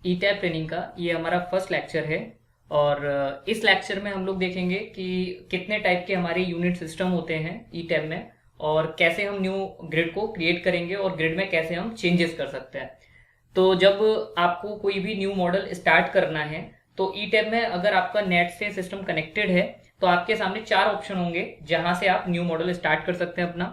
ई tab training का ये हमारा फर्स्ट लेक्चर है। और इस लेक्चर में हम लोग देखेंगे कि कितने टाइप के हमारे यूनिट सिस्टम होते हैं ई टैब में, और कैसे हम न्यू ग्रिड को क्रिएट करेंगे और ग्रिड में कैसे हम चेंजेस कर सकते हैं। तो जब आपको कोई भी न्यू मॉडल स्टार्ट करना है तो ई टैब में अगर आपका नेट से सिस्टम कनेक्टेड है तो आपके सामने चार ऑप्शन होंगे जहां से आप न्यू मॉडल स्टार्ट कर सकते हैं अपना।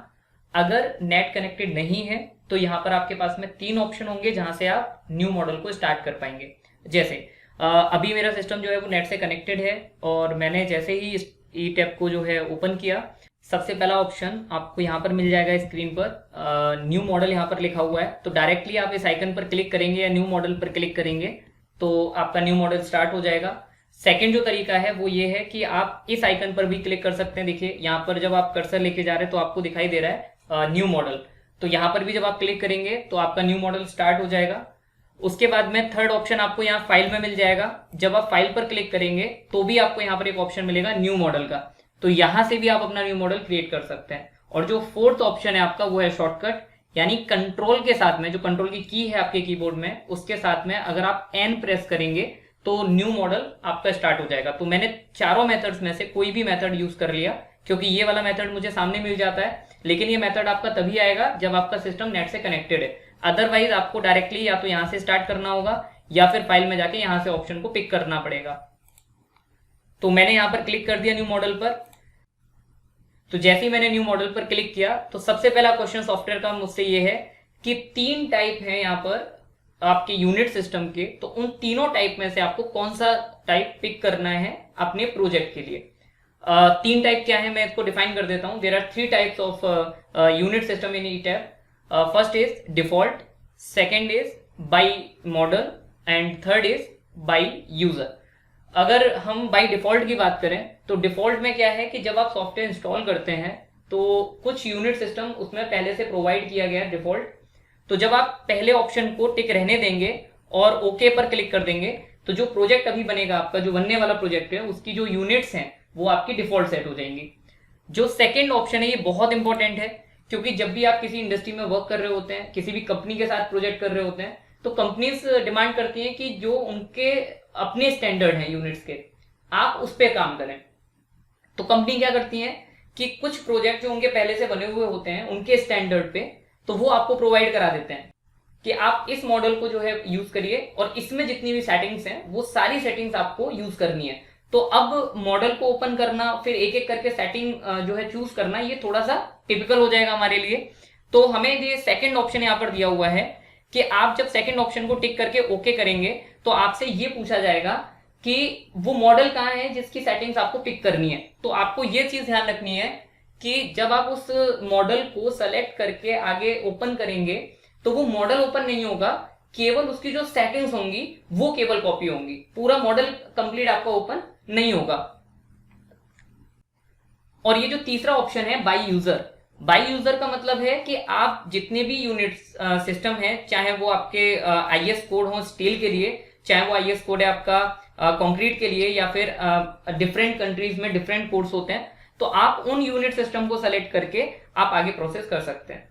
अगर नेट कनेक्टेड नहीं है तो यहाँ पर आपके पास में तीन ऑप्शन होंगे जहां से आप न्यू मॉडल को स्टार्ट कर पाएंगे। जैसे अभी मेरा सिस्टम जो है वो नेट से कनेक्टेड है और मैंने जैसे ही इस ई टैब को जो है ओपन किया, सबसे पहला ऑप्शन आपको यहाँ पर मिल जाएगा स्क्रीन पर, न्यू मॉडल यहाँ पर लिखा हुआ है। तो डायरेक्टली आप इस आइकन पर क्लिक करेंगे या न्यू मॉडल पर क्लिक करेंगे तो आपका न्यू मॉडल स्टार्ट हो जाएगा। सेकंड जो तरीका है वो ये है कि आप इस आइकन पर भी क्लिक कर सकते हैं। देखिए यहाँ पर जब आप कर्सर लेके जा रहे हैं तो आपको दिखाई दे रहा है न्यू मॉडल, तो यहाँ पर भी जब आप क्लिक करेंगे तो आपका न्यू मॉडल स्टार्ट हो जाएगा। उसके बाद में थर्ड ऑप्शन आपको यहाँ फाइल में मिल जाएगा। जब आप फाइल पर क्लिक करेंगे तो भी आपको यहाँ पर एक ऑप्शन मिलेगा न्यू मॉडल का, तो यहाँ से भी आप अपना न्यू मॉडल क्रिएट कर सकते हैं। और जो फोर्थ ऑप्शन है आपका वो है शॉर्टकट, यानी कंट्रोल के साथ में, जो कंट्रोल की की है आपके कीबोर्ड में उसके साथ में अगर आप एन प्रेस करेंगे तो न्यू मॉडल आपका स्टार्ट हो जाएगा। तो मैंने चारों मेथड्स में से कोई भी मेथड यूज कर लिया, क्योंकि ये वाला मेथड मुझे सामने मिल जाता है, लेकिन ये मेथड आपका तभी आएगा जब आपका सिस्टम नेट से कनेक्टेड है। अदरवाइज आपको डायरेक्टली या तो यहाँ से स्टार्ट करना होगा या फिर फाइल में जाके यहाँ से ऑप्शन को पिक करना पड़ेगा। तो मैंने यहाँ पर क्लिक कर दिया न्यू मॉडल पर। तो जैसे ही मैंने न्यू मॉडल पर क्लिक किया तो सबसे पहला क्वेश्चन सॉफ्टवेयर का मुझसे ये है कि तीन टाइप है यहाँ पर आपके यूनिट सिस्टम के, तो उन तीनों टाइप में से आपको कौन सा टाइप पिक करना है अपने प्रोजेक्ट के लिए। तीन टाइप क्या है मैं इसको डिफाइन कर देता हूं। There are three types of unit system in E tab. First is default, second is by model and third is by user. अगर हम बाई डिफॉल्ट की बात करें तो डिफॉल्ट में क्या है कि जब आप सॉफ्टवेयर इंस्टॉल करते हैं तो कुछ यूनिट सिस्टम उसमें पहले से प्रोवाइड किया गया है डिफॉल्ट। तो जब आप पहले ऑप्शन को टिक रहने देंगे और ओके पर क्लिक कर देंगे तो जो प्रोजेक्ट अभी बनेगा आपका, जो बनने वाला प्रोजेक्ट है, उसकी जो यूनिट्स हैं वो आपकी डिफॉल्ट सेट हो जाएंगी। जो सेकेंड ऑप्शन है ये बहुत इंपॉर्टेंट है, क्योंकि जब भी आप किसी इंडस्ट्री में वर्क कर रहे होते हैं, किसी भी कंपनी के साथ प्रोजेक्ट कर रहे होते हैं, तो कंपनीज डिमांड करती हैं कि जो उनके अपने स्टैंडर्ड हैं यूनिट्स के, आप उस पर काम करें। तो कंपनी क्या करती है कि कुछ प्रोजेक्ट जो उनके पहले से बने हुए होते हैं उनके स्टैंडर्ड पे, तो वो आपको प्रोवाइड करा देते हैं कि आप इस मॉडल को जो है यूज करिए और इसमें जितनी भी सेटिंग्स हैं वो सारी सेटिंग्स आपको यूज करनी है। तो अब मॉडल को ओपन करना, फिर एक एक करके सेटिंग जो है चूज करना, ये थोड़ा सा टिपिकल हो जाएगा हमारे लिए। तो हमें ये सेकंड ऑप्शन यहाँ पर दिया हुआ है कि आप जब सेकंड ऑप्शन को टिक करके ओके करेंगे तो आपसे ये पूछा जाएगा कि वो मॉडल कहाँ है जिसकी सेटिंग्स आपको पिक करनी है। तो आपको ये चीज ध्यान रखनी है कि जब आप उस मॉडल को सेलेक्ट करके आगे ओपन करेंगे तो वो मॉडल ओपन नहीं होगा, केवल उसकी जो सेटिंग्स होंगी वो केवल कॉपी होंगी, पूरा मॉडल कंप्लीट आपका ओपन नहीं होगा। और ये जो तीसरा ऑप्शन है बाई यूजर, बाई यूजर का मतलब है कि आप जितने भी यूनिट सिस्टम है, चाहे वो आपके आईएस कोड हो स्टील के लिए, चाहे वो आईएस कोड है आपका कंक्रीट के लिए, या फिर डिफरेंट कंट्रीज में डिफरेंट कोड्स होते हैं, तो आप उन यूनिट सिस्टम को सेलेक्ट करके आप आगे प्रोसेस कर सकते हैं।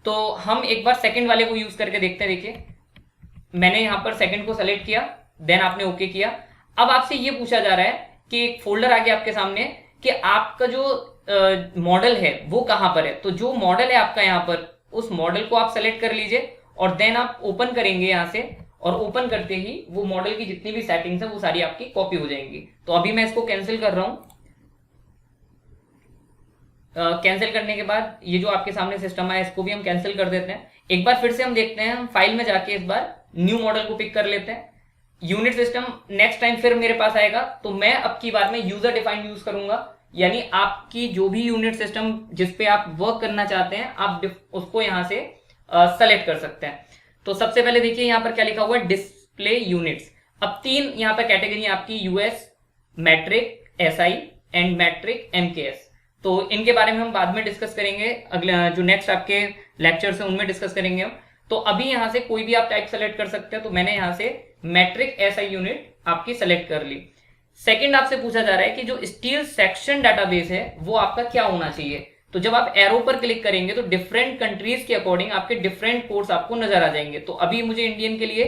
तो हम एक बार सेकंड वाले को यूज करके देखते हैं। देखिए मैंने यहां पर सेकंड को सेलेक्ट किया, देन आपने ओके किया। अब आपसे ये पूछा जा रहा है कि एक फोल्डर आ गया आपके सामने कि आपका जो मॉडल है वो कहां पर है। तो जो मॉडल है आपका यहाँ पर, उस मॉडल को आप सेलेक्ट कर लीजिए और देन आप ओपन करेंगे यहाँ से, और ओपन करते ही वो मॉडल की जितनी भी सेटिंग्स है वो सारी आपकी कॉपी हो जाएंगी। तो अभी मैं इसको कैंसिल कर रहा हूं। कैंसिल करने के बाद ये जो आपके सामने सिस्टम है इसको भी हम कैंसिल कर देते हैं। एक बार फिर से हम देखते हैं, हम फाइल में जाके इस बार न्यू मॉडल को पिक कर लेते हैं। यूनिट सिस्टम नेक्स्ट टाइम फिर मेरे पास आएगा तो मैं अब की बार में यूजर डिफाइंड यूज करूंगा, यानी आपकी जो भी यूनिट सिस्टम जिसपे आप वर्क करना चाहते हैं आप उसको यहां से सेलेक्ट कर सकते हैं। तो सबसे पहले देखिए यहाँ पर क्या लिखा हुआ है, डिस्प्ले यूनिट्स। अब तीन यहाँ पर कैटेगरी आपकी, US, metric SI and metric MKS. तो इनके बारे में हम बाद में डिस्कस करेंगे, अगले जो नेक्स्ट आपके लेक्चर्स हैं उनमें डिस्कस करेंगे हम। तो अभी यहाँ से कोई भी आप टाइप सेलेक्ट कर सकते हैं। तो मैंने यहाँ से मैट्रिक एसआई यूनिट आपकी सेलेक्ट कर ली। सेकंड आपसे पूछा जा रहा है कि जो स्टील सेक्शन डाटाबेस है वो आपका क्या होना चाहिए। तो जब आप एरो पर क्लिक करेंगे तो डिफरेंट कंट्रीज के अकॉर्डिंग आपके डिफरेंट कोड्स आपको नजर आ जाएंगे। तो अभी मुझे इंडियन के लिए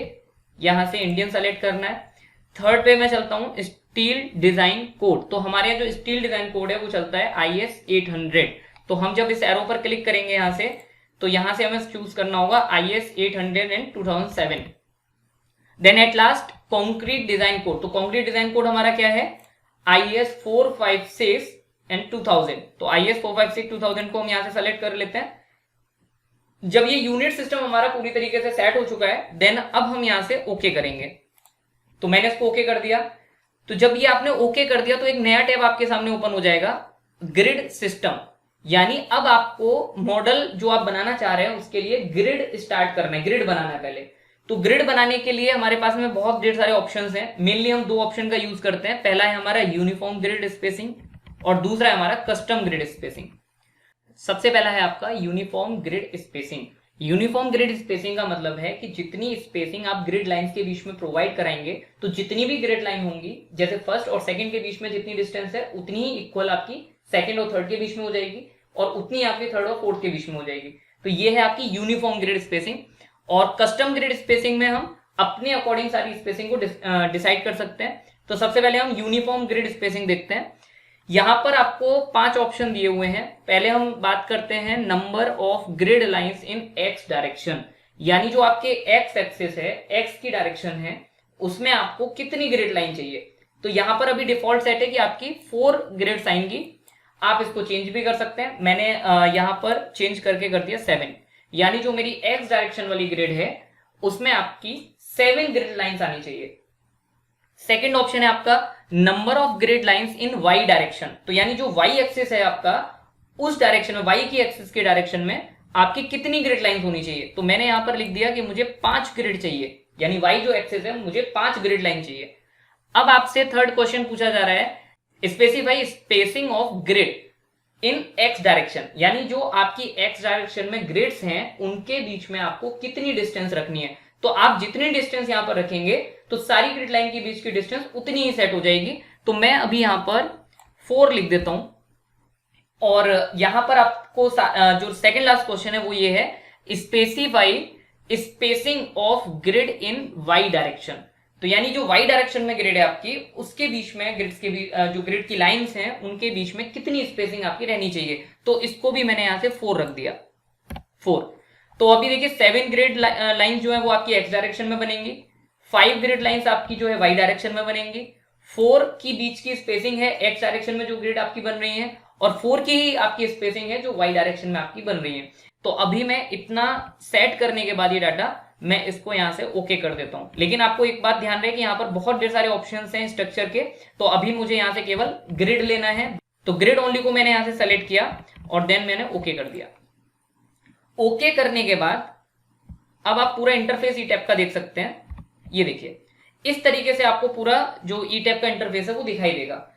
यहाँ से इंडियन सेलेक्ट करना है। थर्ड पे मैं चलता हूँ स्टील डिजाइन कोड, तो हमारे यहाँ जो स्टील डिजाइन कोड है वो चलता है IS 800। तो हम जब इस एरो पर क्लिक करेंगे यहाँ से, तो यहाँ से हमें चूज करना होगा IS 800 and 2007। Then at last concrete design code, तो कॉन्क्रीट डिजाइन कोड हमारा क्या है IS 456 एंड 2000। तो IS 456 2000 को हम यहाँ से सेलेक्ट कर लेते हैं। जब ये यूनिट सिस्टम हमारा पूरी तरीके से सेट हो चुका है, देन अब हम यहां से ओके करेंगे। तो मैंने इसको ओके कर दिया। तो जब ये आपने ओके कर दिया तो एक नया टैब आपके सामने ओपन हो जाएगा, ग्रिड सिस्टम। यानी अब आपको मॉडल जो आप बनाना चाह रहे हैं उसके लिए ग्रिड स्टार्ट करना है, ग्रिड बनाना है पहले। तो ग्रिड बनाने के लिए हमारे पास में बहुत ढेर सारे ऑप्शंस हैं। मेनली हम दो ऑप्शन का यूज करते हैं। पहला है हमारा यूनिफॉर्म ग्रिड स्पेसिंग और दूसरा है हमारा कस्टम ग्रिड स्पेसिंग। सबसे पहला है आपका uniform grid spacing. Uniform grid spacing का मतलब है कि जितनी स्पेसिंग आप ग्रिड लाइंस के बीच में प्रोवाइड कराएंगे, तो जितनी भी ग्रिड लाइन होंगी, जैसे फर्स्ट और सेकंड के बीच में जितनी डिस्टेंस है उतनी ही इक्वल आपकी सेकंड और थर्ड के बीच में हो जाएगी और उतनी आपकी थर्ड और फोर्थ के बीच में हो जाएगी। तो ये है आपकी यूनिफॉर्म ग्रिड स्पेसिंग। और कस्टम ग्रिड स्पेसिंग में हम अपने अकॉर्डिंग सारी स्पेसिंग को डिसाइड कर सकते हैं। तो सबसे पहले हम यूनिफॉर्म ग्रिड स्पेसिंग देखते हैं। यहां पर आपको 5 ऑप्शन दिए हुए हैं। पहले हम बात करते हैं number of grid lines in x direction, यानी जो आपके एक्स एक्सिस है, एक्स की डायरेक्शन है, उसमें आपको कितनी ग्रिड लाइन चाहिए। तो यहां पर अभी डिफॉल्ट सेट है कि आपकी 4 ग्रिड्स आएंगी। आप इसको चेंज भी कर सकते हैं। मैंने यहां पर चेंज करके कर दिया 7, यानी जो मेरी एक्स डायरेक्शन वाली ग्रिड है उसमें आपकी 7 ग्रिड लाइंस आनी चाहिए। सेकेंड ऑप्शन है आपका number of grid lines in Y direction, तो यानी जो वाई एक्सिस है आपका, उस डायरेक्शन में, वाई की एक्सिस के डायरेक्शन में आपकी कितनी ग्रिड लाइंस होनी चाहिए। तो मैंने यहां पर लिख दिया कि मुझे 5 ग्रिड चाहिए, यानी वाई जो एक्सिस है मुझे 5 ग्रिड लाइन चाहिए। अब आपसे थर्ड क्वेश्चन पूछा जा रहा है, specify spacing of grid in x direction, यानी जो आपकी एक्स डायरेक्शन में ग्रिड्स हैं उनके बीच में आपको कितनी डिस्टेंस रखनी है। तो आप जितनी डिस्टेंस यहां पर रखेंगे तो सारी ग्रिड लाइन के बीच की डिस्टेंस उतनी ही सेट हो जाएगी। तो मैं अभी यहां पर 4 लिख देता हूं। और यहां पर आपको जो सेकंड लास्ट क्वेश्चन है वो ये है, specify spacing of grid in Y direction. तो यानी जो वाई डायरेक्शन में ग्रिड है आपकी, उसके बीच में ग्रिड्स के बीच जो ग्रिड की लाइंस हैं उनके बीच में कितनी स्पेसिंग आपकी रहनी चाहिए। तो इसको भी मैंने यहां से 4 रख दिया, 4। तो अभी देखिए 7 ग्रिड लाइंस जो है वो आपकी एक्स डायरेक्शन में बनेंगी, 5 ग्रिड लाइंस आपकी जो है वाई डायरेक्शन में बनेंगी, 4 की बीच की स्पेसिंग है एक्स डायरेक्शन में जो ग्रिड आपकी बन रही है, और 4 की ही आपकी स्पेसिंग है जो वाई डायरेक्शन में आपकी बन रही है। तो अभी मैं इतना सेट करने के बाद ये डाटा मैं इसको यहां से ओके कर देता हूं। लेकिन आपको एक बात ध्यान रहे कि यहां पर बहुत ढेर सारे ऑप्शंस हैं स्ट्रक्चर के, तो अभी मुझे यहां से केवल ग्रिड लेना है। तो ग्रिड ओनली को मैंने यहां से सेलेक्ट किया और देन मैंने ओके कर दिया। ओके करने के बाद अब आप पूरा इंटरफेस ई टैप का देख सकते हैं। ये देखिए इस तरीके से आपको पूरा जो ई टैप का इंटरफेस है वो दिखाई देगा।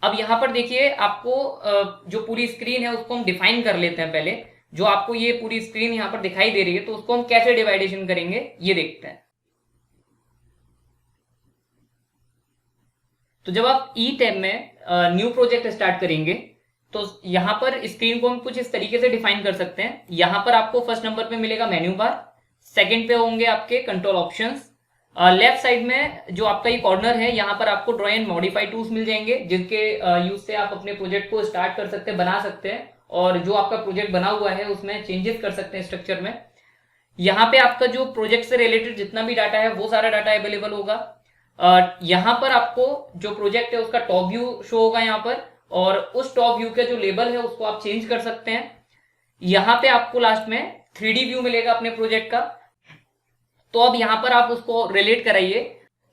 अब यहां पर देखिए आपको जो पूरी स्क्रीन है उसको हम डिफाइन कर लेते हैं पहले। जो आपको ये पूरी स्क्रीन यहां पर दिखाई दे रही है तो उसको हम कैसे डिवाइडेशन करेंगे ये देखते हैं। तो जब आप ई टैब में न्यू प्रोजेक्ट स्टार्ट करेंगे तो यहां पर स्क्रीन को हम कुछ इस तरीके से डिफाइन कर सकते हैं। यहां पर आपको फर्स्ट नंबर पे मिलेगा मेन्यू बार, सेकंड पे होंगे आपके कंट्रोल ऑप्शंस, लेफ्ट साइड में जो आपका ये कॉर्नर है यहाँ पर आपको ड्रॉ एंड मॉडिफाई टूल्स मिल जाएंगे, जिनके यूज से आप अपने प्रोजेक्ट को स्टार्ट कर सकते हैं, बना सकते हैं, और जो आपका प्रोजेक्ट बना हुआ है उसमें चेंजेस कर सकते हैं स्ट्रक्चर में। यहाँ पे आपका जो प्रोजेक्ट से रिलेटेड जितना भी डाटा है वो सारा डाटा अवेलेबल होगा। यहाँ पर आपको जो प्रोजेक्ट है उसका टॉप व्यू शो होगा यहाँ पर, और उस टॉप व्यू के जो लेबल है उसको आप चेंज कर सकते हैं। यहाँ पे आपको लास्ट में 3D व्यू मिलेगा अपने प्रोजेक्ट का। तो अब यहां पर आप उसको रिलेट कराइए।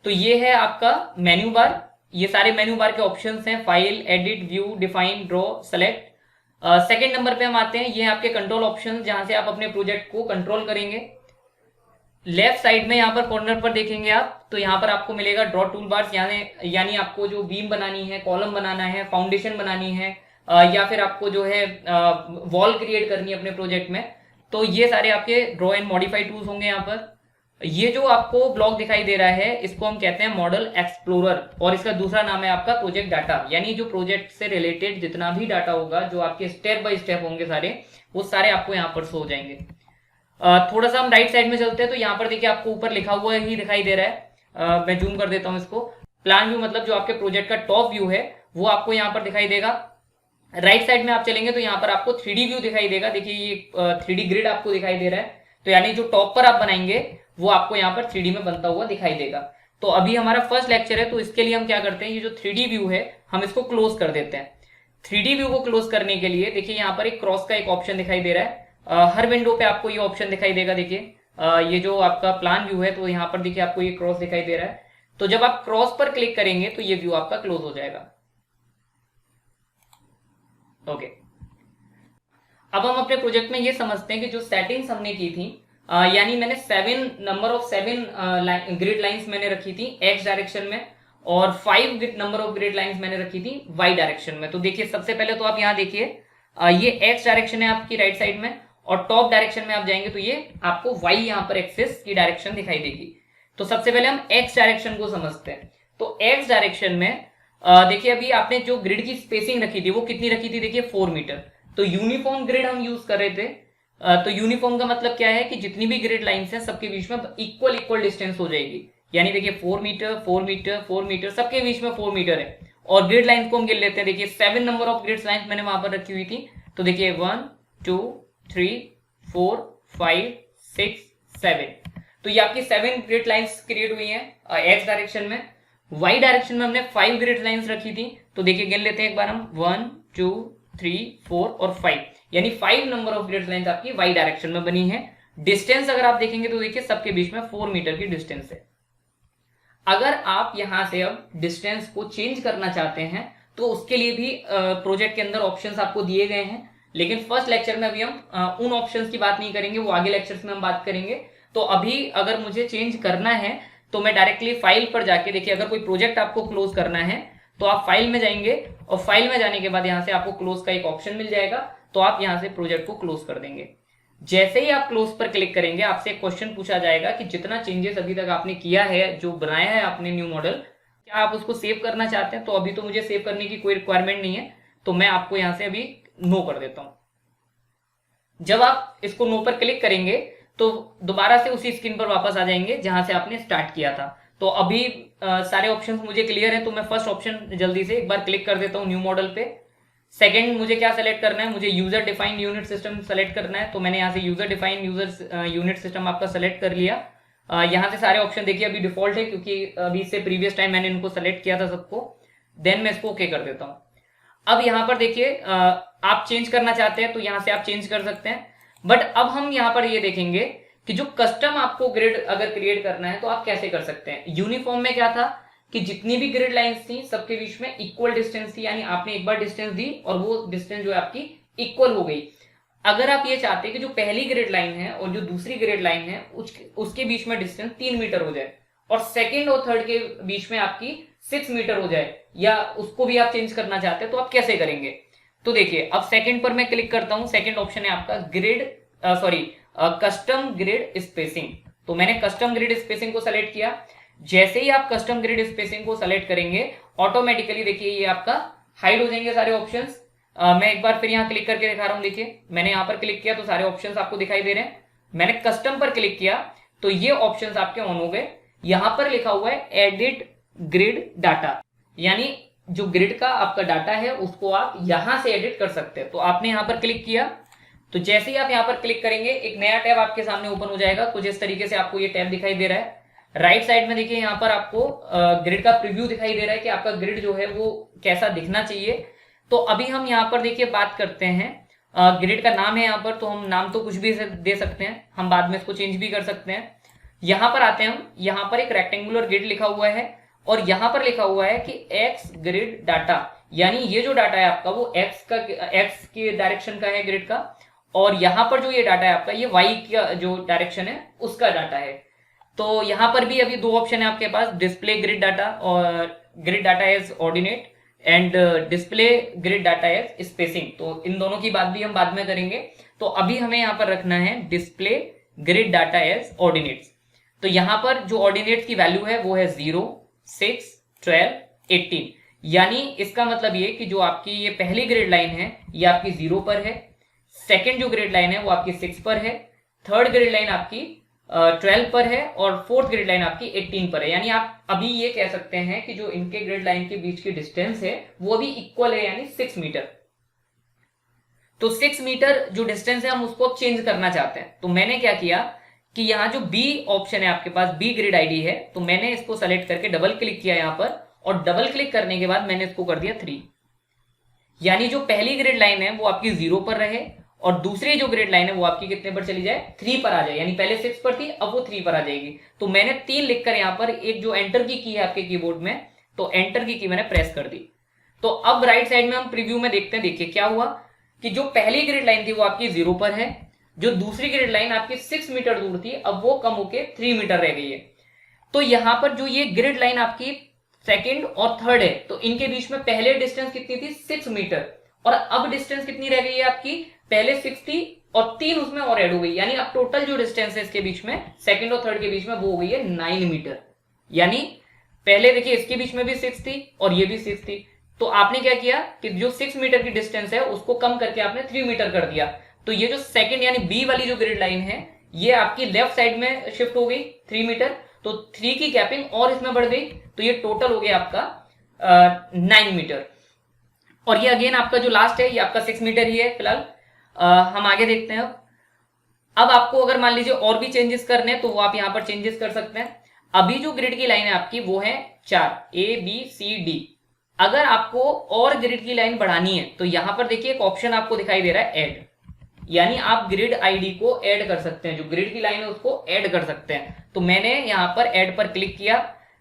तो ये है आपका मेन्यू बार, ये सारे मेन्यू बार के ऑप्शंस हैं, file, edit, view, define, draw, select. Second number पे हम आते हैं, ये आपके कंट्रोल ऑप्शंस जहां से आप अपने प्रोजेक्ट को कंट्रोल करेंगे। लेफ्ट साइड में यहाँ पर कॉर्नर पर देखेंगे आप, तो यहाँ पर आपको मिलेगा ड्रॉ टूल बार्स, यानी आपको जो बीम बनानी है, कॉलम बनाना है, फाउंडेशन बनानी है, या फिर आपको जो है वॉल क्रिएट करनी है अपने प्रोजेक्ट में, तो ये सारे आपके ड्रॉ एंड मॉडिफाई टूल्स होंगे यहाँ पर। ये जो आपको ब्लॉक दिखाई दे रहा है इसको हम कहते हैं मॉडल एक्सप्लोरर, और इसका दूसरा नाम है आपका प्रोजेक्ट डाटा, यानी जो प्रोजेक्ट से रिलेटेड जितना भी डाटा होगा, जो आपके स्टेप बाय स्टेप होंगे सारे, वो सारे आपको यहाँ पर शो हो जाएंगे। थोड़ा सा हम राइट साइड में चलते हैं तो यहाँ पर देखिए आपको ऊपर लिखा हुआ ही दिखाई दे रहा है। मैं जूम कर देता हूँ इसको। प्लान व्यू मतलब जो आपके प्रोजेक्ट का टॉप व्यू है वो आपको यहाँ पर दिखाई देगा। राइट साइड में आप चलेंगे तो यहाँ पर आपको 3D व्यू दिखाई देगा। देखिए ये 3D ग्रिड आपको दिखाई दे रहा है, तो यानी जो टॉप पर आप बनाएंगे वो आपको यहाँ पर 3D में बनता हुआ दिखाई देगा। तो अभी हमारा फर्स्ट लेक्चर है, तो इसके लिए हम क्या करते हैं, ये जो 3D व्यू है हम इसको क्लोज कर देते हैं। 3D व्यू को क्लोज करने के लिए देखिए यहाँ पर एक क्रॉस का एक ऑप्शन दिखाई दे रहा है। हर विंडो पे आपको ये ऑप्शन दिखाई देगा। देखिए ये जो आपका प्लान व्यू है तो यहाँ पर देखिए आपको ये क्रॉस दिखाई दे रहा है। तो जब आप क्रॉस पर क्लिक करेंगे तो ये व्यू आपका क्लोज हो जाएगा। ओके, अब हम अपने प्रोजेक्ट में ये समझते हैं कि जो सेटिंग्स हमने की थी, यानी मैंने 7 नंबर ऑफ 7 ग्रिड लाइंस मैंने रखी थी एक्स डायरेक्शन में, और 5 नंबर ऑफ ग्रिड लाइंस मैंने रखी थी वाई डायरेक्शन में। तो देखिए सबसे पहले तो आप यहाँ देखिए ये एक्स डायरेक्शन है आपकी राइट साइड में, और टॉप डायरेक्शन में आप जाएंगे तो ये आपको वाई यहाँ पर एक्सिस की डायरेक्शन दिखाई देगी। तो सबसे पहले हम एक्स डायरेक्शन को समझते हैं। तो एक्स डायरेक्शन में देखिए अभी आपने जो ग्रिड की स्पेसिंग रखी थी वो कितनी रखी थी, देखिए 4 मीटर। तो यूनिफॉर्म ग्रिड हम यूज कर रहे थे। तो यूनिफॉर्म का मतलब क्या है कि जितनी भी ग्रिड लाइंस हैं सबके बीच में इक्वल डिस्टेंस हो जाएगी। यानी देखिए 4 मीटर 4 मीटर 4 मीटर सबके बीच में 4 मीटर है। और ग्रिड लाइंस को हम गिन लेते हैं। देखिए 7 नंबर ऑफ ग्रिड लाइंस मैंने वहां पर रखी हुई थी। तो देखिए 1 2 3 4 5 6 7, तो ये आपकी 7 ग्रिड लाइंस क्रिएट हुई हैं एक्स डायरेक्शन में। वाई डायरेक्शन में हमने 5 ग्रिड लाइंस रखी थी। तो देखिए गिन लेते हैं एक बार हम, 1 2 3 4 और 5, यानी 5 नंबर ऑफ ग्रिड लाइंस आपकी वाई डायरेक्शन में बनी है। डिस्टेंस अगर आप देखेंगे तो देखिए सबके बीच में 4 मीटर की डिस्टेंस है। अगर आप यहां से अब डिस्टेंस को चेंज करना चाहते हैं तो उसके लिए भी प्रोजेक्ट के अंदर ऑप्शंस आपको दिए गए हैं, लेकिन फर्स्ट लेक्चर में अभी हम उन ऑप्शंस की बात नहीं करेंगे, वो आगे लेक्चर्स में हम बात करेंगे। तो अभी अगर मुझे चेंज करना है तो मैं डायरेक्टली फाइल पर जाके, देखिए अगर कोई प्रोजेक्ट आपको क्लोज करना है तो आप फाइल में जाएंगे, और फाइल में जाने के बाद यहाँ से आपको क्लोज का एक ऑप्शन मिल जाएगा। तो आप यहाँ से प्रोजेक्ट को क्लोज कर देंगे। जैसे ही आप क्लोज पर क्लिक करेंगे आपसे एक क्वेश्चन पूछा जाएगा कि जितना चेंजेस अभी तक आपने किया है, जो बनाया है आपने न्यू मॉडल, क्या आप उसको सेव करना चाहते हैं। तो अभी तो मुझे सेव करने की कोई रिक्वायरमेंट नहीं है, तो मैं आपको यहाँ से अभी नो कर देता हूँ। जब आप इसको नो पर क्लिक करेंगे तो दोबारा से उसी स्क्रीन पर वापस आ जाएंगे जहां से आपने स्टार्ट किया था। तो अभी सारे ऑप्शंस मुझे क्लियर है, तो मैं फर्स्ट ऑप्शन जल्दी से एक बार क्लिक कर देता हूँ न्यू मॉडल पे। सेकंड मुझे क्या सेलेक्ट करना है, मुझे user defined unit system select करना है। तो मैंने यहाँ से यूजर डिफाइंड यूनिट सिस्टम आपका सेलेक्ट कर लिया। यहाँ से सारे ऑप्शन देखिए अभी डिफॉल्ट है, क्योंकि अभी से प्रीवियस टाइम मैंने इनको सेलेक्ट किया था सबको। देन मैं इसको ओके कर देता हूँ। अब यहाँ पर देखिए आप चेंज करना चाहते हैं तो यहाँ से आप चेंज कर सकते हैं। बट अब हम यहाँ पर ये देखेंगे कि जो कस्टम आपको ग्रिड अगर क्रिएट करना है तो आप कैसे कर सकते हैं। यूनिफॉर्म में क्या था कि जितनी भी ग्रिड लाइंस थी सबके बीच में इक्वल डिस्टेंस थी, यानी आपने एक बार डिस्टेंस दी और वो डिस्टेंस जो है आपकी इक्वल हो गई। अगर आप ये चाहते हैं कि जो पहली ग्रिड लाइन है और जो दूसरी ग्रिड लाइन है उसके बीच में डिस्टेंस 3 मीटर हो जाए, और सेकेंड और थर्ड के बीच में आपकी 6 मीटर हो जाए, या उसको भी आप चेंज करना चाहते हैं, तो आप कैसे करेंगे। तो देखिए अब सेकंड पर मैं क्लिक करता हूं। सेकंड ऑप्शन है आपका कस्टम ग्रिड स्पेसिंग। तो मैंने कस्टम ग्रिड स्पेसिंग को सेलेक्ट किया। जैसे ही आप कस्टम ग्रिड स्पेसिंग को सेलेक्ट करेंगे ऑटोमेटिकली देखिए ये आपका हाइड हो जाएंगे सारे ऑप्शंस। मैं एक बार फिर यहाँ क्लिक करके दिखा रहा हूं। देखिए मैंने यहाँ पर क्लिक किया तो सारे ऑप्शंस आपको दिखाई दे रहे हैं। मैंने कस्टम पर क्लिक किया तो ये ऑप्शंस आपके ऑन हो गए। यहां पर लिखा हुआ है एडिट ग्रिड डाटा, यानी जो ग्रिड का आपका डाटा है उसको आप यहां से एडिट कर सकते हैं। तो आपने यहां पर क्लिक किया तो जैसे ही आप यहां पर क्लिक करेंगे एक नया टैब आपके सामने ओपन हो जाएगा। कुछ इस तरीके से आपको ये टैब दिखाई दे रहा है। राइट साइड में देखिए यहाँ पर आपको ग्रिड का प्रीव्यू दिखाई दे रहा है कि आपका ग्रिड जो है वो कैसा दिखना चाहिए। तो अभी हम यहाँ पर देखिए बात करते हैं, ग्रिड का नाम है यहाँ पर, तो हम नाम तो कुछ भी दे सकते हैं, हम बाद में इसको चेंज भी कर सकते हैं। यहाँ पर आते हैं हम, यहाँ पर एक रेक्टेंगुलर ग्रिड लिखा हुआ है और यहाँ पर लिखा हुआ है कि एक्स ग्रिड डाटा, यानी ये जो डाटा है आपका वो एक्स के डायरेक्शन का है ग्रिड का, और यहाँ पर जो ये डाटा है आपका ये वाई का जो डायरेक्शन है उसका डाटा है। तो यहाँ पर भी अभी दो ऑप्शन है आपके पास, डिस्प्ले ग्रिड डाटा और grid data as ordinate and display grid data as spacing. तो इन दोनों की बात भी हम बाद में करेंगे। तो अभी हमें यहाँ पर रखना है display grid data as ordinates. तो यहाँ पर जो ऑर्डिनेट्स की वैल्यू है वो है 0, 6, 12, 18, यानी इसका मतलब ये कि जो आपकी ये पहली ग्रिड लाइन है ये आपकी 0 पर है, सेकेंड जो ग्रिड लाइन है वो आपकी 6 पर है, थर्ड ग्रिड लाइन आपकी 12 पर है और फोर्थ ग्रिड लाइन आपकी 18 पर है। यानी आप अभी ये कह सकते हैं कि जो इनके ग्रिड लाइन के बीच की डिस्टेंस है वो भी इक्वल है, यानी 6 मीटर। तो 6 मीटर जो डिस्टेंस है हम उसको अब चेंज करना चाहते हैं। तो मैंने क्या किया कि यहाँ जो बी ऑप्शन है आपके पास, बी ग्रिड आईडी है, तो मैंने इसको सेलेक्ट करके डबल क्लिक किया यहाँ पर, और डबल क्लिक करने के बाद मैंने इसको कर दिया 3। यानी जो पहली ग्रिड लाइन है वो आपकी 0 पर रहे और दूसरी जो ग्रिड लाइन है वो आपकी कितने पर चली जाए, 3 पर आ जाए। यानी पहले 6 पर थी, अब वो 3 पर आ जाएगी। तो मैंने 3 लिखकर यहाँ पर एक जो एंटर की है आपके कीबोर्ड में, तो एंटर की मैंने प्रेस कर दी। तो अब राइट साइड में हम प्रीव्यू में देखते हैं। देखिए क्या हुआ कि जो पहली ग्रिड लाइन थी वो आपकी 0 पर है, जो दूसरी ग्रिड लाइन आपकी 6 मीटर दूर थी अब वो कम होके 3 मीटर रह गई है। तो यहां पर जो ये ग्रिड लाइन आपकी सेकंड और थर्ड है, तो इनके बीच में पहले डिस्टेंस कितनी थी, 6 मीटर, और अब डिस्टेंस कितनी रह गई है आपकी, पहले 6 थी और 3 उसमें और ऐड हो गई। यानी अब टोटल जो डिस्टेंस है इसके बीच में, सेकंड और थर्ड के बीच में, वो हो गई है 9 मीटर। यानी पहले देखिए इसके बीच में भी 6 थी और ये भी 6 थी, तो आपने क्या किया कि जो 6 मीटर की डिस्टेंस है उसको कम करके आपने 3 मीटर कर दिया। तो ये जो सेकंड यानी बी वाली जो ग्रिड लाइन है ये आपकी लेफ्ट साइड में शिफ्ट हो गई 3 मीटर, तो 3 की गैपिंग और इसमें बढ़ गई, तो ये टोटल हो गया आपका 9 मीटर। और ये अगेन आपका जो लास्ट है ये आपका 6 मीटर ही है फिलहाल। हम आगे देखते हैं। अब आपको अगर मान लीजिए और भी चेंजेस करने हैं तो वो आप यहां पर चेंजेस कर सकते हैं। अभी जो ग्रिड की लाइन है आपकी वो है 4, ABCD। अगर आपको और ग्रिड की लाइन बढ़ानी है तो यहां पर देखिए एक ऑप्शन आपको दिखाई दे रहा है ऐड, यानी आप ग्रिड आईडी को ऐड कर सकते हैं, जो ग्रिड की लाइन है उसको ऐड कर सकते हैं। तो मैंने यहां पर ऐड पर क्लिक किया,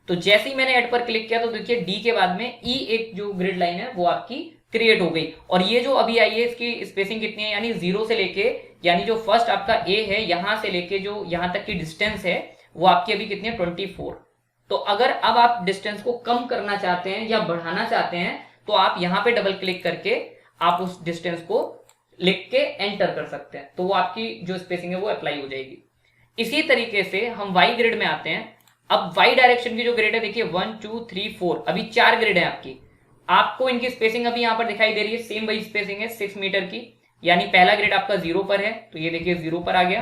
तो जैसे ही मैंने ऐड पर क्लिक किया तो देखिए डी के बाद में ई एक जो ग्रिड लाइन है वो आपकी क्रिएट हो गई। और ये जो अभी आई है इसकी स्पेसिंग कितनी है, यानी 0 से लेके, यानी जो फर्स्ट आपका ए है यहां से लेके जो यहां तक की डिस्टेंस है वो आपकी अभी कितनी है, 24। तो अगर अब आप डिस्टेंस को कम करना चाहते हैं या बढ़ाना चाहते हैं तो आप यहां पे डबल क्लिक करके आप उस डिस्टेंस को लिख के एंटर कर सकते हैं, तो वो आपकी जो स्पेसिंग है वो अप्लाई हो जाएगी। इसी तरीके से हम वाई ग्रिड में आते हैं। अब वाई डायरेक्शन की जो ग्रिड है देखिए 1 2 3 4, अभी 4 ग्रिड है आपकी। आपको इनकी स्पेसिंग अभी यहां पर दिखाई दे रही है, सेम वही स्पेसिंग है 6 मीटर की। यानी पहला ग्रिड आपका 0 पर है, तो ये देखिए 0 पर आ गया।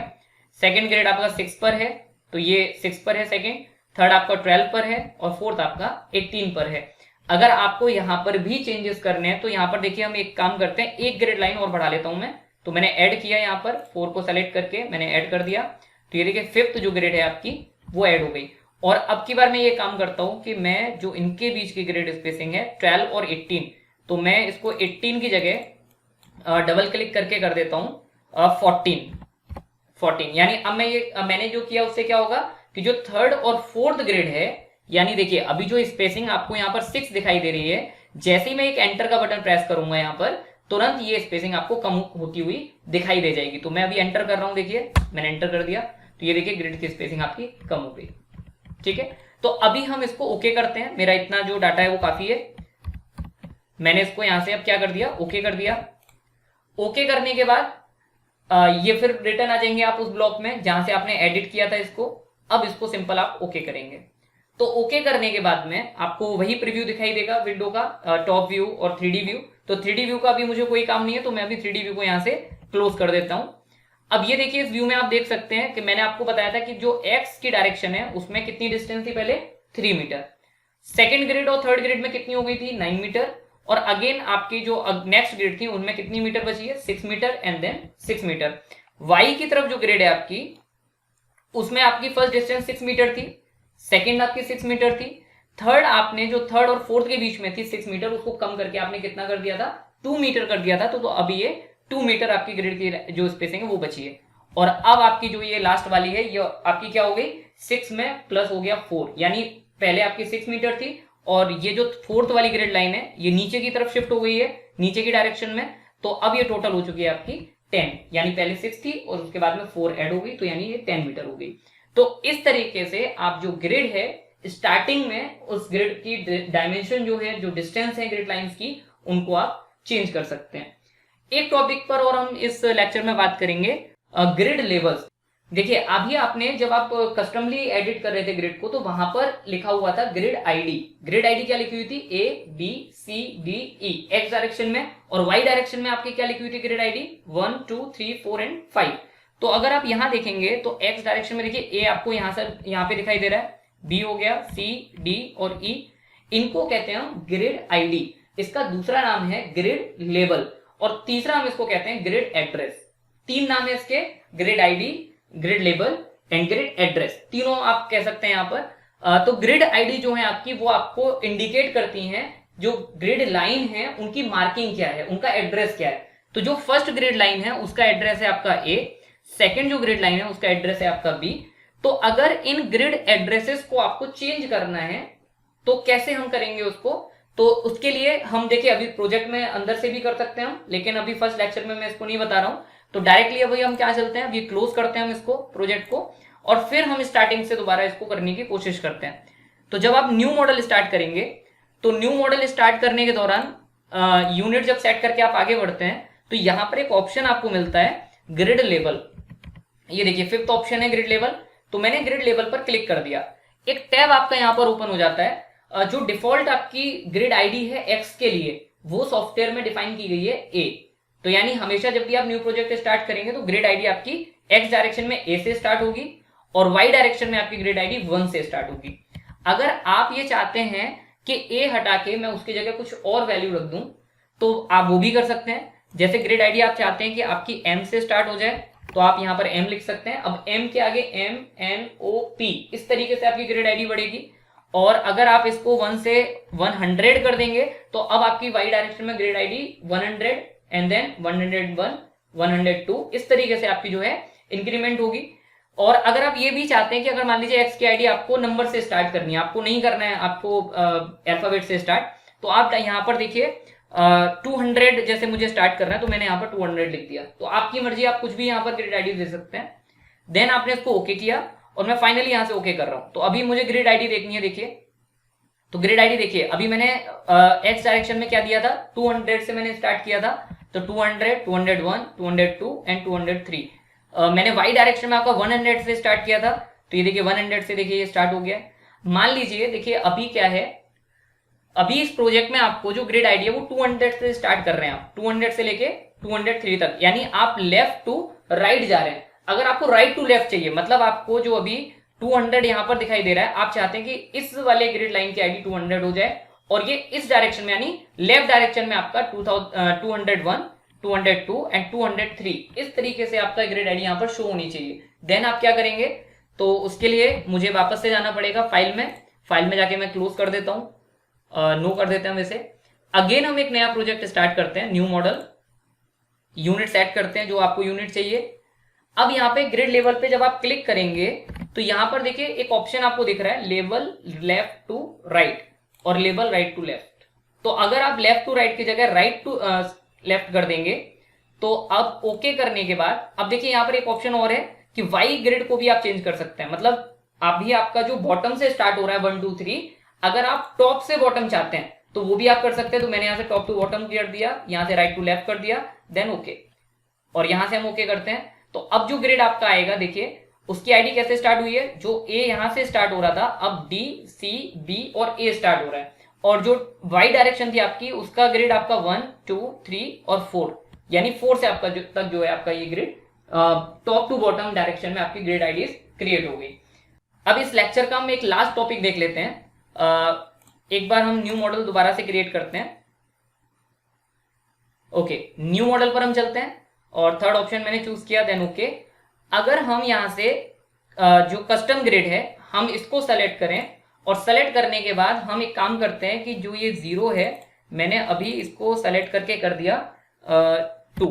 सेकंड ग्रिड आपका 6 पर है, तो ये 6 पर है सेकंड। थर्ड आपका 12 पर है और फोर्थ आपका 18 पर है। अगर आपको यहां पर भी चेंजेस करने हैं तो यहां पर देखिए हम एक काम करते हैं, एक ग्रिड लाइन और बढ़ा लेता हूं मैं। तो मैंने ऐड किया, यहां पर 4 को सेलेक्ट करके मैंने ऐड कर दिया, तो ये देखिए फिफ्थ जो ग्रिड है आपकी वो ऐड हो गई। और अब की बार मैं ये काम करता हूं कि मैं जो इनके बीच की ग्रिड स्पेसिंग है 12 और 18, तो मैं इसको 18 की जगह डबल क्लिक करके कर देता हूं 14। यानी अब मैंने जो किया उससे क्या होगा कि जो थर्ड और फोर्थ ग्रिड है, यानी देखिए अभी जो स्पेसिंग आपको यहाँ पर 6 दिखाई दे रही है, जैसे ही मैं एक एंटर का बटन प्रेस करूंगा यहाँ पर तुरंत ये स्पेसिंग आपको कम होती हुई दिखाई दे जाएगी। तो मैं अभी एंटर कर रहा हूं, देखिए मैंने एंटर कर दिया, तो ये देखिए ग्रिड की स्पेसिंग आपकी कम हो गई। ठीक है, तो अभी हम इसको ओके करते हैं। मेरा इतना जो डाटा है वो काफी है, मैंने इसको यहां से अब क्या कर दिया, ओके कर दिया। ओके करने के बाद ये फिर रिटर्न आ जाएंगे आप उस ब्लॉक में जहां से आपने एडिट किया था इसको। अब इसको सिंपल आप ओके करेंगे, तो ओके करने के बाद में आपको वही प्रीव्यू दिखाई देगा विंडो का, टॉप व्यू और 3D व्यू। तो 3D व्यू का अभी मुझे कोई काम नहीं है, तो मैं अभी 3D व्यू को यहां से क्लोज कर देता हूं। अब ये देखिए इस व्यू में आप देख सकते हैं कि मैंने आपको बताया था कि जो एक्स की डायरेक्शन है उसमें कितनी डिस्टेंस थी, पहले 3 मीटर। सेकेंड ग्रिड और थर्ड ग्रिड में कितनी हो गई थी, 9 मीटर। और अगेन आपकी जो नेक्स्ट ग्रिड थी उनमें कितनी मीटर बची है, 6 metre and then 6 metre. Y की तरफ जो ग्रिड है आपकी उसमें आपकी फर्स्ट डिस्टेंस 6 मीटर थी, सेकेंड आपकी 6 मीटर थी, थर्ड आपने जो थर्ड और फोर्थ के बीच में थी 6 मीटर उसको कम करके आपने कितना कर दिया था, 2 मीटर कर दिया था। तो अभी ये 2 मीटर आपकी ग्रिड की जो स्पेसिंग है वो बची है। और अब आपकी जो ये लास्ट वाली है ये आपकी क्या हो गई, 6 में प्लस हो गया 4, यानी पहले आपकी 6 मीटर थी और ये जो फोर्थ वाली ग्रिड लाइन है ये नीचे की तरफ शिफ्ट हो गई है, नीचे की डायरेक्शन में। तो अब ये टोटल हो चुकी है आपकी 10, यानी पहले 6 थी और उसके बाद में 4 ऐड हो गई, तो यानी ये 10 मीटर हो गई। तो इस तरीके से आप जो ग्रिड है स्टार्टिंग में उस ग्रिड की डायमेंशन जो है, जो डिस्टेंस है ग्रिड लाइंस की, उनको आप चेंज कर सकते हैं। एक टॉपिक पर और हम इस लेक्चर में बात करेंगे, ग्रिड लेवल्स। देखिए अभी आपने जब आप कस्टमली एडिट कर रहे थे ग्रिड को तो वहां पर लिखा हुआ था ग्रिड आईडी। ग्रिड आईडी क्या लिखी हुई थी, ABCDE एक्स डायरेक्शन में, और वाई डायरेक्शन में आपकी क्या लिखी हुई थी ग्रिड आईडी, 1 2 3 4 एंड 5। तो अगर आप यहाँ देखेंगे तो एक्स डायरेक्शन में देखिए ए आपको यहाँ से यहाँ पे दिखाई दे रहा है, बी हो गया, सी, डी और ई, इनको कहते हैं हम ग्रिड आईडी। इसका दूसरा नाम है ग्रिड लेवल और तीसरा हम इसको कहते हैं ग्रिड एड्रेस। तीन नाम है इसके, grid ID, grid level and grid address, तीनों आप कह सकते हैं यहाँ पर। तो ग्रिड आईडी जो है आपकी वो आपको इंडिकेट करती हैं जो ग्रिड लाइन है उनकी मार्किंग क्या है, उनका एड्रेस क्या है। तो जो फर्स्ट ग्रिड लाइन है उसका एड्रेस है आपका ए, सेकेंड जो ग्रिड लाइन है उसका एड्रेस है आपका बी। तो अगर इन ग्रिड एड्रेसेस को आपको चेंज करना है तो कैसे हम करेंगे उसको, तो उसके लिए हम देखिए अभी प्रोजेक्ट में अंदर से भी कर सकते हैं हम, लेकिन अभी फर्स्ट लेक्चर में मैं इसको नहीं बता रहा हूं। तो डायरेक्टली अभी हम क्या चलते हैं, अभी क्लोज करते हैं हम इसको प्रोजेक्ट को और फिर हम स्टार्टिंग से दोबारा इसको करने की कोशिश करते हैं। तो जब आप न्यू मॉडल स्टार्ट करेंगे तो न्यू मॉडल स्टार्ट करने के दौरान यूनिट जब सेट करके आप आगे बढ़ते हैं तो यहां पर एक ऑप्शन आपको मिलता है ग्रिड लेवल। ये देखिए फिफ्थ ऑप्शन है ग्रिड लेवल। तो मैंने ग्रिड लेवल पर क्लिक कर दिया, एक टैब आपका यहां पर ओपन हो जाता है। जो डिफॉल्ट आपकी ग्रिड आईडी है एक्स के लिए वो सॉफ्टवेयर में डिफाइन की गई है ए। तो यानी हमेशा जब भी आप न्यू प्रोजेक्ट स्टार्ट करेंगे तो ग्रिड आईडी आपकी एक्स डायरेक्शन में ए से स्टार्ट होगी और वाई डायरेक्शन में आपकी ग्रिड आईडी 1 से स्टार्ट होगी। अगर आप ये चाहते हैं कि ए हटा के मैं उसकी जगह कुछ और वैल्यू रख दूं तो आप वो भी कर सकते हैं। जैसे ग्रिड आईडी आप चाहते हैं कि आपकी एम से स्टार्ट हो जाए तो आप यहां पर एम लिख सकते हैं। अब एम के आगे एम एन ओ पी, इस तरीके से आपकी ग्रिड आईडी बढ़ेगी। और अगर आप इसको 1 से 100 कर देंगे तो अब आपकी वाई डायरेक्शन में ग्रिड आईडी 100 एंड देन 101, 102, इस तरीके से आपकी जो है इंक्रीमेंट होगी। और अगर आप ये भी चाहते हैं कि अगर मान लीजिए एक्स की आईडी आपको नंबर से स्टार्ट करनी है, आपको नहीं करना है आपको अल्फाबेट से स्टार्ट, तो आप यहाँ पर देखिए 200 जैसे मुझे स्टार्ट करना है तो मैंने यहाँ पर 200 लिख दिया। तो आपकी मर्जी, आप कुछ भी यहाँ पर ग्रिड आईडी दे सकते हैं। देन आपने इसको ओके किया और मैं फाइनली यहाँ से ओके कर रहा हूँ। तो अभी मुझे ग्रिड आईडी देखनी है, देखिए। तो ग्रिड आईडी देखिए, अभी मैंने एक्स डायरेक्शन में क्या दिया था, 200 से मैंने स्टार्ट किया था। तो 200, 201, 202 एंड 203। मैंने वाई डायरेक्शन में आपका 100 से स्टार्ट किया था। तो ये देखिए 100 से देखिए ये स्टार्ट हो गया। मान लीजिए देखिए अभी क्या है, अभी इस प्रोजेक्ट में आपको जो ग्रिड आईडी है वो 200 से स्टार्ट कर रहे हैं आप, 200 से लेके 203 तक, यानी आप लेफ्ट टू राइट जा रहे हैं। अगर आपको राइट टू लेफ्ट चाहिए, मतलब आपको जो अभी 200 यहां पर दिखाई दे रहा है, आप चाहते हैं कि इस वाले ग्रिड लाइन की आईडी 200 हो जाए और ये इस डायरेक्शन में यानी लेफ्ट डायरेक्शन में आपका 201, 202 एंड 203, इस तरीके से आपका ग्रिड आईडी यहां पर शो होनी चाहिए। देन आप क्या करेंगे, तो उसके लिए मुझे वापस से जाना पड़ेगा फाइल में जाके मैं क्लोज कर देता हूं, नो कर देते हैं वैसे। अगेन हम एक नया प्रोजेक्ट स्टार्ट करते हैं, न्यू मॉडल, यूनिट सेट करते हैं जो आपको यूनिट चाहिए। अब यहाँ पे ग्रिड लेवल पे जब आप क्लिक करेंगे तो यहाँ पर देखिए एक ऑप्शन आपको दिख रहा है, लेवल लेफ्ट टू राइट और लेवल राइट टू लेफ्ट। तो अगर आप लेफ्ट टू राइट की जगह राइट टू लेफ्ट कर देंगे तो अब ओके करने के बाद अब देखिए यहाँ पर एक ऑप्शन और है कि वाई ग्रिड को भी आप चेंज कर सकते हैं। मतलब अभी आपका जो बॉटम से स्टार्ट हो रहा है 1 2 3, अगर आप टॉप से बॉटम चाहते हैं तो वो भी आप कर सकते हैं। तो मैंने यहाँ से टॉप टू बॉटम कर दिया, यहाँ से राइट टू लेफ्ट कर दिया, देन ओके, और यहाँ से हम ओके करते हैं। तो अब जो ग्रिड आपका आएगा देखिए उसकी आईडी कैसे स्टार्ट हुई है, जो ए यहाँ से स्टार्ट हो रहा था अब डी, सी, बी और ए स्टार्ट हो रहा है। और जो वाई डायरेक्शन थी आपकी उसका ग्रिड आपका 1 2 3 और 4, यानी 4 से आपका तक जो है आपका ये grid top to bottom direction में आपकी ग्रिड आईडीज क्रिएट हो गई। अब इस लेक्चर का हम एक लास्ट टॉपिक देख लेते हैं। एक बार हम न्यू मॉडल दोबारा से क्रिएट करते हैं। ओके, न्यू मॉडल पर हम चलते हैं और थर्ड ऑप्शन मैंने चूज किया, देन ओके। अगर हम यहां से जो कस्टम ग्रिड है हम इसको सेलेक्ट करें और सेलेक्ट करने के बाद हम एक काम करते हैं कि जो ये 0 है मैंने अभी इसको सेलेक्ट करके कर दिया 2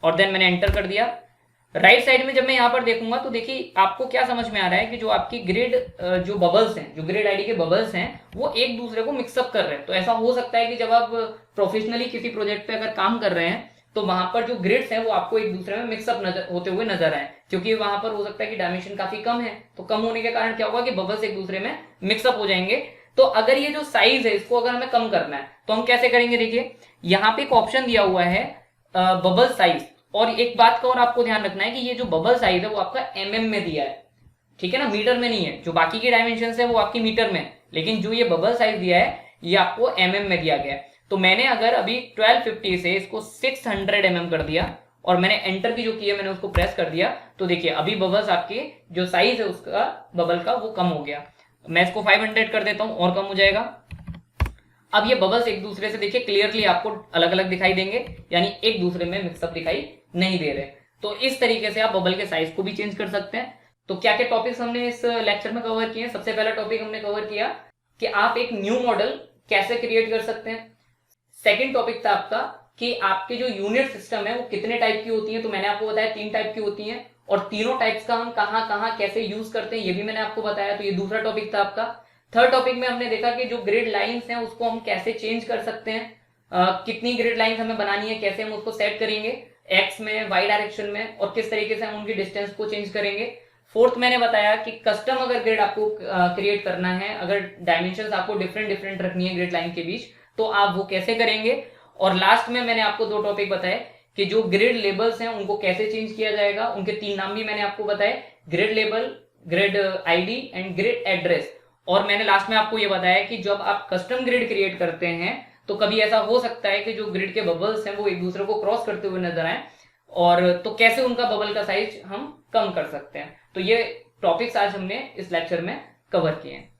और देन मैंने एंटर कर दिया। राइट साइड में जब मैं यहाँ पर देखूंगा तो देखिए आपको क्या समझ में आ रहा है कि जो आपकी ग्रिड जो बबल्स हैं, जो ग्रिड आईडी के बबल्स हैं वो एक दूसरे को मिक्सअप कर रहे हैं। तो ऐसा हो सकता है कि जब आप प्रोफेशनली किसी प्रोजेक्ट पे अगर काम कर रहे हैं तो वहां पर जो ग्रिड्स हैं वो आपको एक दूसरे में मिक्सअप होते हुए नजर आए, क्योंकि वहां पर हो सकता है कि डायमेंशन काफी कम है। तो कम होने के कारण क्या होगा कि बबल्स एक दूसरे में मिक्सअप हो जाएंगे। तो अगर ये जो साइज है इसको अगर हमें कम करना है तो हम कैसे करेंगे, देखिए यहाँ पे एक ऑप्शन दिया हुआ है बबल साइज। और एक बात का और आपको ध्यान रखना है कि ये जो बबल साइज है वो आपका mm में दिया है, ठीक है ना, मीटर में नहीं है। जो बाकी के डायमेंशन है वो आपकी मीटर में, लेकिन जो ये बबल साइज दिया है ये आपको mm में दिया गया है। तो मैंने अगर अभी 1250 से इसको 600 mm कर दिया और मैंने एंटर की जो की है मैंने उसको प्रेस कर दिया, तो देखिए अभी बबल्स आपके जो साइज है उसका बबल का वो कम हो गया। मैं इसको 500 कर देता हूं और कम हो जाएगा। अब ये बबल्स एक दूसरे से देखिए क्लियरली आपको अलग अलग दिखाई देंगे, यानी एक दूसरे में मिक्सअप दिखाई नहीं दे रहे। तो इस तरीके से आप बबल के साइज को भी चेंज कर सकते हैं। तो क्या क्या टॉपिक्स हमने इस लेक्चर में कवर किए हैं? सबसे पहला टॉपिक हमने कवर किया कि आप एक न्यू मॉडल कैसे क्रिएट कर सकते हैं। सेकेंड टॉपिक था आपका कि आपके जो यूनिट सिस्टम है वो कितने टाइप की होती है, तो मैंने आपको बताया 3 टाइप की होती हैं, और तीनों टाइप्स का हम कहाँ कहाँ कैसे यूज करते हैं ये भी मैंने आपको बताया। तो ये दूसरा टॉपिक था आपका। थर्ड टॉपिक में हमने देखा कि जो ग्रिड लाइंस हैं उसको हम कैसे चेंज कर सकते हैं, कितनी ग्रिड लाइंस हमें बनानी है, कैसे हम उसको सेट करेंगे एक्स में, वाई डायरेक्शन में, और किस तरीके से हम उनकी डिस्टेंस को चेंज करेंगे। फोर्थ मैंने बताया कि कस्टम अगर ग्रिड आपको क्रिएट करना है, अगर डायमेंशन आपको डिफरेंट डिफरेंट रखनी है ग्रिड लाइन के बीच, तो आप वो कैसे करेंगे। और लास्ट में मैंने आपको 2 टॉपिक बताए कि जो ग्रिड लेबल्स हैं उनको कैसे चेंज किया जाएगा। उनके 3 नाम भी मैंने आपको बताए, grid label, grid ID and grid address. और मैंने लास्ट में आपको ये बताया कि जब आप कस्टम ग्रिड क्रिएट करते हैं तो कभी ऐसा हो सकता है कि जो ग्रिड के बबल्स हैं वो एक दूसरे को क्रॉस करते हुए नजर आए, और तो कैसे उनका बबल का साइज हम कम कर सकते हैं। तो ये टॉपिक्स आज हमने इस लेक्चर में कवर किए हैं।